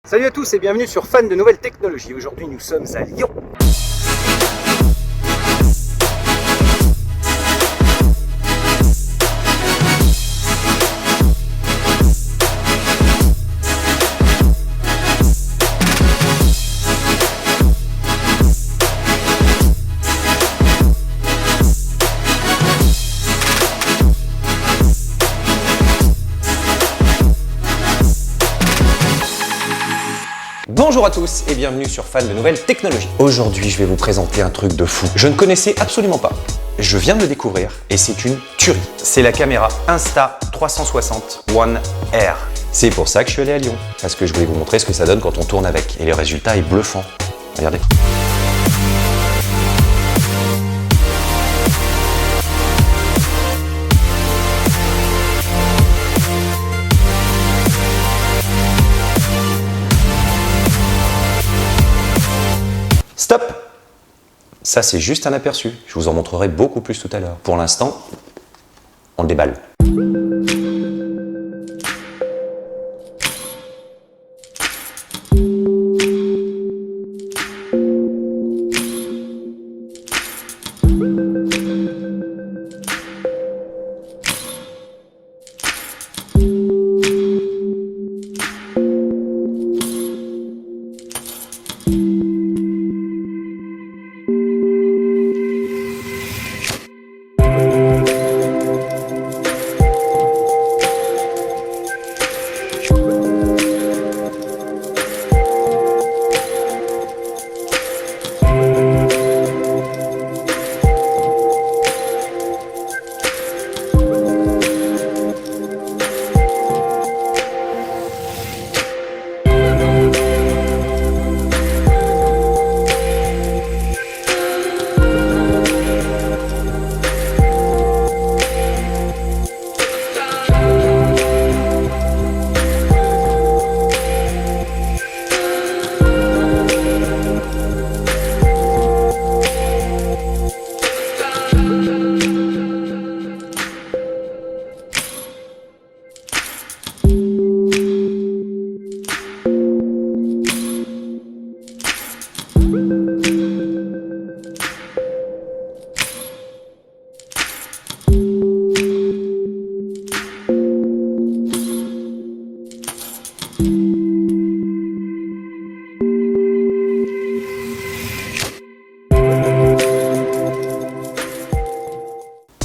Salut à tous et bienvenue sur Fans de nouvelles technologies. Aujourd'hui nous sommes à Lyon. Bonjour à tous et bienvenue sur Fans de nouvelles technologies. Aujourd'hui, je vais vous présenter un truc de fou. Je ne connaissais absolument pas. Je viens de le découvrir et c'est une tuerie. C'est la caméra Insta360 One R. C'est pour ça que je suis allé à Lyon, parce que je voulais vous montrer ce que ça donne quand on tourne avec. Et le résultat est bluffant. Regardez. Stop! Ça, c'est juste un aperçu. Je vous en montrerai beaucoup plus tout à l'heure. Pour l'instant, on le déballe.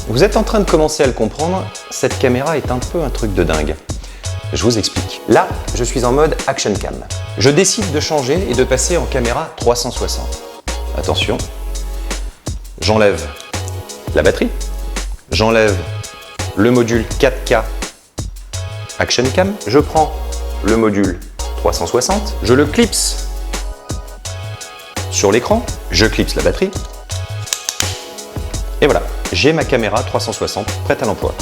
Vous êtes en train de commencer à le comprendre, cette caméra est un peu un truc de dingue. Je vous explique. Là, je suis en mode Action Cam. Je décide de changer et de passer en caméra 360. Attention, j'enlève la batterie, j'enlève le module 4K Action Cam, je prends le module 360, je le clipse sur l'écran, je clipse la batterie, et voilà. J'ai ma caméra 360 prête à l'emploi.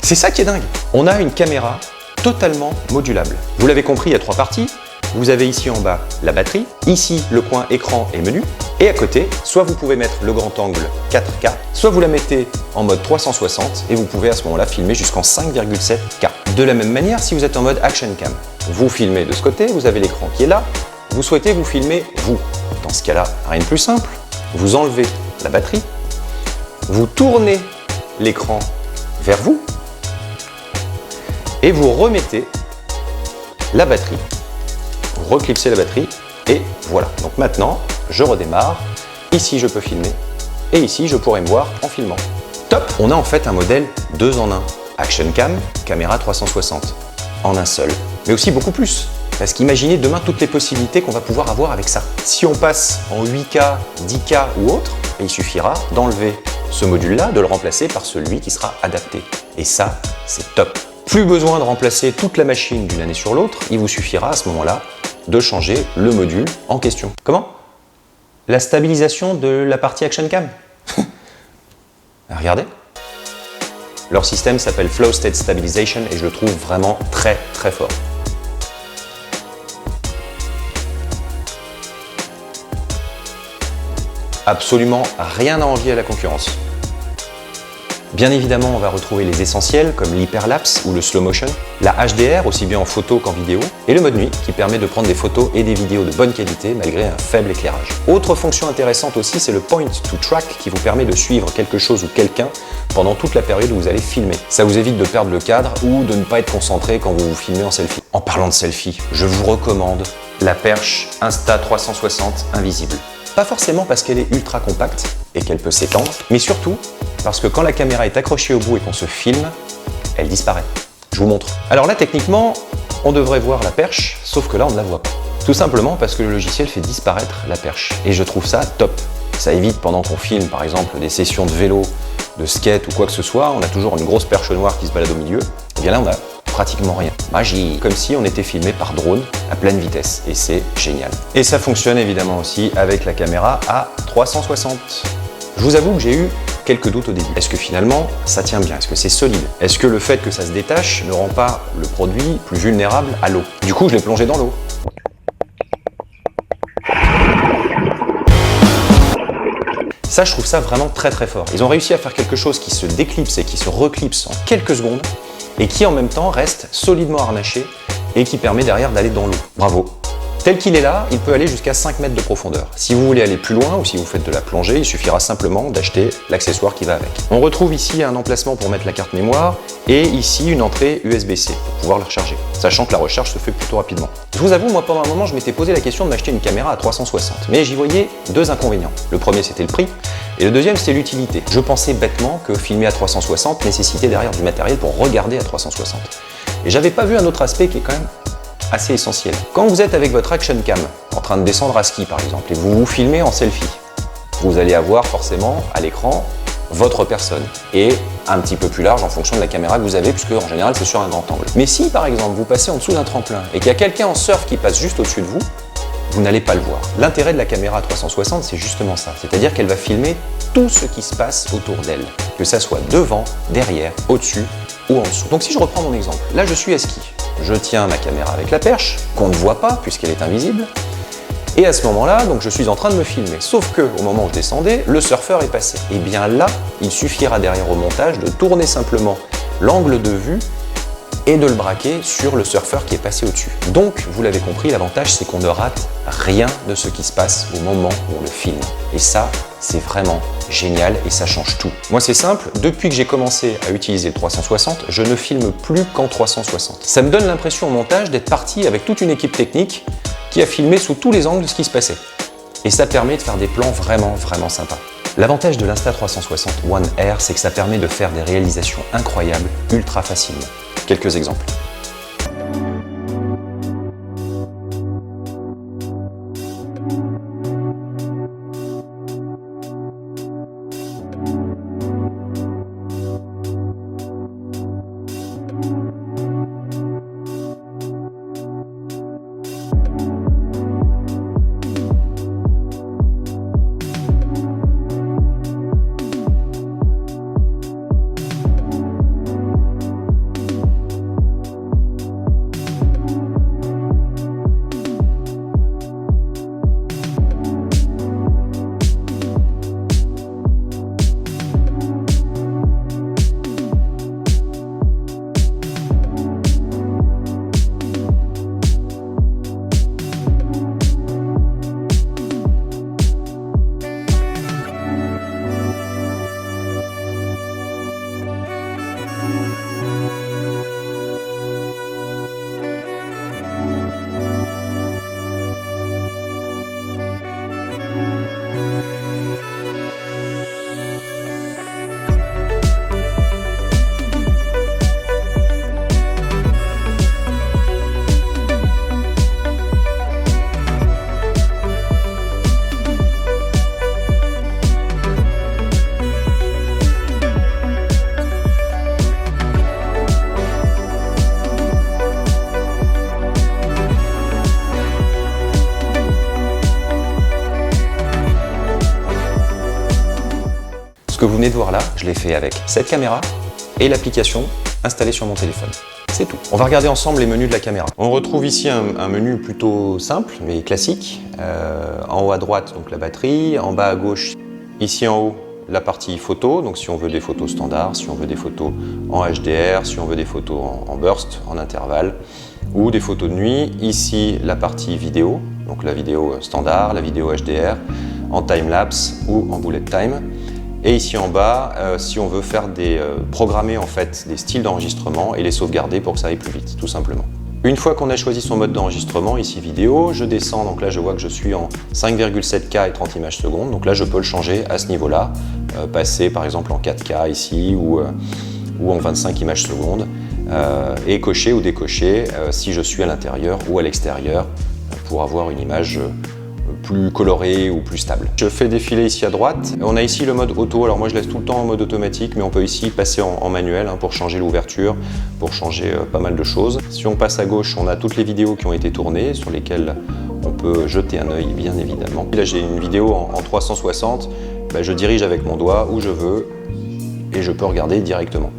C'est ça qui est dingue. On a une caméra totalement modulable. Vous l'avez compris, il y a trois parties. Vous avez ici en bas la batterie, ici le coin écran et menu, et à côté, soit vous pouvez mettre le grand angle 4K, soit vous la mettez en mode 360 et vous pouvez à ce moment-là filmer jusqu'en 5,7K. De la même manière, si vous êtes en mode Action Cam, vous filmez de ce côté, vous avez l'écran qui est là, vous souhaitez vous filmer vous. Dans ce cas-là, rien de plus simple. Vous enlevez la batterie, vous tournez l'écran vers vous et vous remettez la batterie. Vous reclipsez la batterie et voilà. Donc maintenant, je redémarre. Ici, je peux filmer et ici, je pourrai me voir en filmant. Top! On a en fait un modèle 2 en 1. Action Cam, caméra 360 en un seul, mais aussi beaucoup plus. Parce qu'imaginez demain toutes les possibilités qu'on va pouvoir avoir avec ça. Si on passe en 8K, 10K ou autre, il suffira d'enlever ce module-là, de le remplacer par celui qui sera adapté. Et ça, c'est top. Plus besoin de remplacer toute la machine d'une année sur l'autre, il vous suffira à ce moment-là de changer le module en question. Comment? La stabilisation de la partie Action Cam. Regardez. Leur système s'appelle Flow State Stabilization et je le trouve vraiment très très fort. Absolument rien à envier à la concurrence. Bien évidemment, on va retrouver les essentiels comme l'hyperlapse ou le slow motion, la HDR aussi bien en photo qu'en vidéo, et le mode nuit qui permet de prendre des photos et des vidéos de bonne qualité malgré un faible éclairage. Autre fonction intéressante aussi, c'est le point to track qui vous permet de suivre quelque chose ou quelqu'un pendant toute la période où vous allez filmer. Ça vous évite de perdre le cadre ou de ne pas être concentré quand vous vous filmez en selfie. En parlant de selfie, je vous recommande la perche Insta360 invisible. Pas forcément parce qu'elle est ultra compacte et qu'elle peut s'étendre, mais surtout parce que quand la caméra est accrochée au bout et qu'on se filme, elle disparaît. Je vous montre. Alors là, techniquement, on devrait voir la perche, sauf que là, on ne la voit pas. Tout simplement parce que le logiciel fait disparaître la perche. Et je trouve ça top. Ça évite, pendant qu'on filme, par exemple, des sessions de vélo, de skate ou quoi que ce soit, on a toujours une grosse perche noire qui se balade au milieu. Et bien là, on a pratiquement rien. Magie! Comme si on était filmé par drone à pleine vitesse. Et c'est génial. Et ça fonctionne évidemment aussi avec la caméra à 360. Je vous avoue que j'ai eu quelques doutes au début. Est-ce que finalement, ça tient bien? Est-ce que c'est solide? Est-ce que le fait que ça se détache ne rend pas le produit plus vulnérable à l'eau? Du coup, je l'ai plongé dans l'eau. Ça, je trouve ça vraiment très très fort. Ils ont réussi à faire quelque chose qui se déclipse et qui se reclipse en quelques secondes et qui en même temps reste solidement harnaché et qui permet derrière d'aller dans l'eau. Bravo! Tel qu'il est là, il peut aller jusqu'à 5 mètres de profondeur. Si vous voulez aller plus loin ou si vous faites de la plongée, il suffira simplement d'acheter l'accessoire qui va avec. On retrouve ici un emplacement pour mettre la carte mémoire et ici une entrée USB-C pour pouvoir le recharger, sachant que la recharge se fait plutôt rapidement. Je vous avoue, moi pendant un moment, je m'étais posé la question de m'acheter une caméra à 360, mais j'y voyais deux inconvénients. Le premier, c'était le prix, et le deuxième, c'était l'utilité. Je pensais bêtement que filmer à 360 nécessitait derrière du matériel pour regarder à 360. Et j'avais pas vu un autre aspect qui est quand même assez essentiel. Quand vous êtes avec votre action cam, en train de descendre à ski par exemple, et vous vous filmez en selfie, vous allez avoir forcément à l'écran votre personne et un petit peu plus large en fonction de la caméra que vous avez, puisque en général c'est sur un grand angle. Mais si par exemple vous passez en dessous d'un tremplin et qu'il y a quelqu'un en surf qui passe juste au-dessus de vous, vous n'allez pas le voir. L'intérêt de la caméra à 360, c'est justement ça, c'est-à-dire qu'elle va filmer tout ce qui se passe autour d'elle, que ça soit devant, derrière, au-dessus ou en dessous. Donc si je reprends mon exemple, là je suis à ski. Je tiens ma caméra avec la perche, qu'on ne voit pas puisqu'elle est invisible. Et à ce moment-là, donc je suis en train de me filmer. Sauf que au moment où je descendais, le surfeur est passé. Et bien là, il suffira derrière au montage de tourner simplement l'angle de vue et de le braquer sur le surfeur qui est passé au-dessus. Donc, vous l'avez compris, l'avantage c'est qu'on ne rate rien de ce qui se passe au moment où on le filme. Et ça, c'est vraiment génial et ça change tout. Moi c'est simple, depuis que j'ai commencé à utiliser le 360, je ne filme plus qu'en 360. Ça me donne l'impression au montage d'être parti avec toute une équipe technique qui a filmé sous tous les angles de ce qui se passait. Et ça permet de faire des plans vraiment sympas. L'avantage de l'Insta360 One R, c'est que ça permet de faire des réalisations incroyables, ultra facilement. Quelques exemples. Ce que vous venez de voir là, je l'ai fait avec cette caméra et l'application installée sur mon téléphone. C'est tout. On va regarder ensemble les menus de la caméra. On retrouve ici un menu plutôt simple, mais classique. En haut à droite, donc la batterie. En bas à gauche, ici en haut, la partie photo, donc si on veut des photos standards, si on veut des photos en HDR, si on veut des photos en burst, en intervalle, ou des photos de nuit. Ici, la partie vidéo, donc la vidéo standard, la vidéo HDR, en time-lapse ou en bullet time. Et ici en bas, si on veut faire programmer en fait des styles d'enregistrement et les sauvegarder pour que ça aille plus vite, tout simplement. Une fois qu'on a choisi son mode d'enregistrement, ici vidéo, je descends, donc là je vois que je suis en 5,7K et 30 images secondes, donc là je peux le changer à ce niveau-là, passer par exemple en 4K ici ou en 25 images secondes, et cocher ou décocher si je suis à l'intérieur ou à l'extérieur pour avoir une image plus colorée ou plus stable. Je fais défiler ici à droite. On a ici le mode auto. Alors moi je laisse tout le temps en mode automatique, mais on peut ici passer en manuel pour changer l'ouverture, pour changer pas mal de choses. Si on passe à gauche, on a toutes les vidéos qui ont été tournées, sur lesquelles on peut jeter un œil bien évidemment. Là j'ai une vidéo en 360, je dirige avec mon doigt où je veux et je peux regarder directement.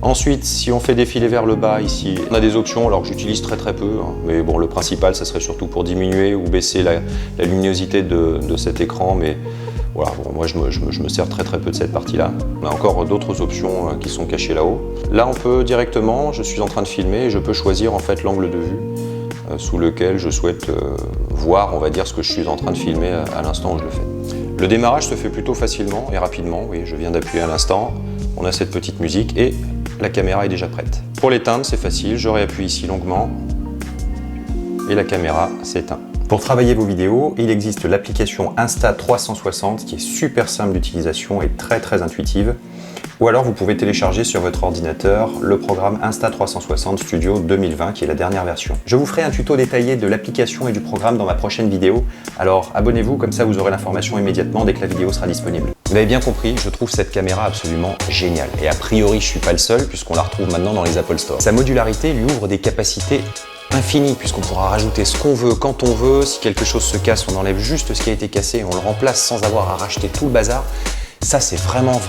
Ensuite, si on fait défiler vers le bas ici, on a des options alors que j'utilise très peu, mais bon, le principal, ça serait surtout pour diminuer ou baisser la luminosité de cet écran, mais voilà, bon, moi je me sers très peu de cette partie-là. On a encore d'autres options qui sont cachées là-haut. Là, on peut directement, je suis en train de filmer et je peux choisir en fait l'angle de vue sous lequel je souhaite voir, on va dire, ce que je suis en train de filmer à l'instant où je le fais. Le démarrage se fait plutôt facilement et rapidement, oui, je viens d'appuyer à l'instant, on a cette petite musique et la caméra est déjà prête. Pour l'éteindre, c'est facile, je réappuie ici longuement et la caméra s'éteint. Pour travailler vos vidéos, il existe l'application Insta360 qui est super simple d'utilisation et très intuitive. Ou alors vous pouvez télécharger sur votre ordinateur le programme Insta360 Studio 2020 qui est la dernière version. Je vous ferai un tuto détaillé de l'application et du programme dans ma prochaine vidéo, alors abonnez-vous, comme ça vous aurez l'information immédiatement dès que la vidéo sera disponible. Vous avez bien compris, je trouve cette caméra absolument géniale. Et a priori, je suis pas le seul puisqu'on la retrouve maintenant dans les Apple Store. Sa modularité lui ouvre des capacités infinies puisqu'on pourra rajouter ce qu'on veut, quand on veut. Si quelque chose se casse, on enlève juste ce qui a été cassé et on le remplace sans avoir à racheter tout le bazar. Ça, c'est vraiment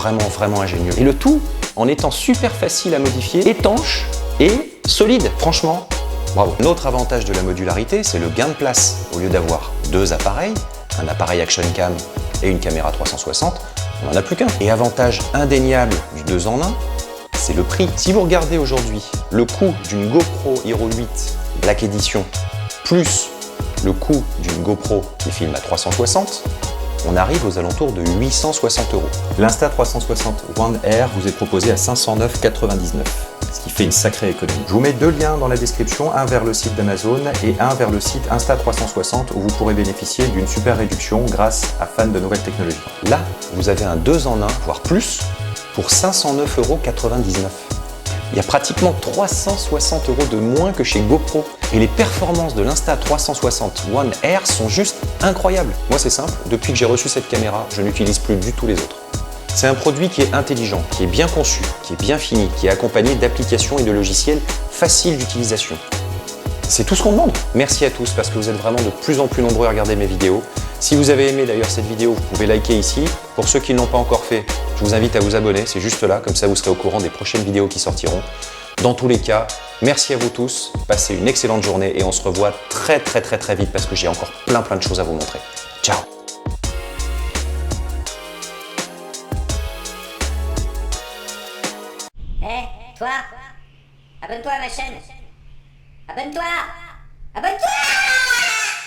ingénieux. Et le tout en étant super facile à modifier, étanche et solide. Franchement, bravo. Un autre avantage de la modularité, c'est le gain de place. Au lieu d'avoir deux appareils, un appareil Action Cam et une caméra 360, on n'en a plus qu'un. Et avantage indéniable du 2 en 1, c'est le prix. Si vous regardez aujourd'hui le coût d'une GoPro Hero 8 Black Edition plus le coût d'une GoPro qui filme à 360, on arrive aux alentours de 860 €. L'Insta360 One Air vous est proposé à 509,99 €, ce qui fait une sacrée économie. Je vous mets deux liens dans la description, un vers le site d'Amazon et un vers le site Insta360 où vous pourrez bénéficier d'une super réduction grâce à fans de nouvelles technologies. Là, vous avez un 2 en 1, voire plus, pour 509,99 €. Il y a pratiquement 360 € de moins que chez GoPro. Et les performances de l'Insta360 One Air sont juste incroyables. Moi, c'est simple, depuis que j'ai reçu cette caméra, je n'utilise plus du tout les autres. C'est un produit qui est intelligent, qui est bien conçu, qui est bien fini, qui est accompagné d'applications et de logiciels faciles d'utilisation. C'est tout ce qu'on demande. Merci à tous parce que vous êtes vraiment de plus en plus nombreux à regarder mes vidéos. Si vous avez aimé d'ailleurs cette vidéo, vous pouvez liker ici. Pour ceux qui ne l'ont pas encore fait, je vous invite à vous abonner, c'est juste là, comme ça vous serez au courant des prochaines vidéos qui sortiront. Dans tous les cas, merci à vous tous, passez une excellente journée et on se revoit très vite parce que j'ai encore plein de choses à vous montrer. Ciao! Toi, abonne-toi à ma chaîne. Abonne-toi. Abonne-toi.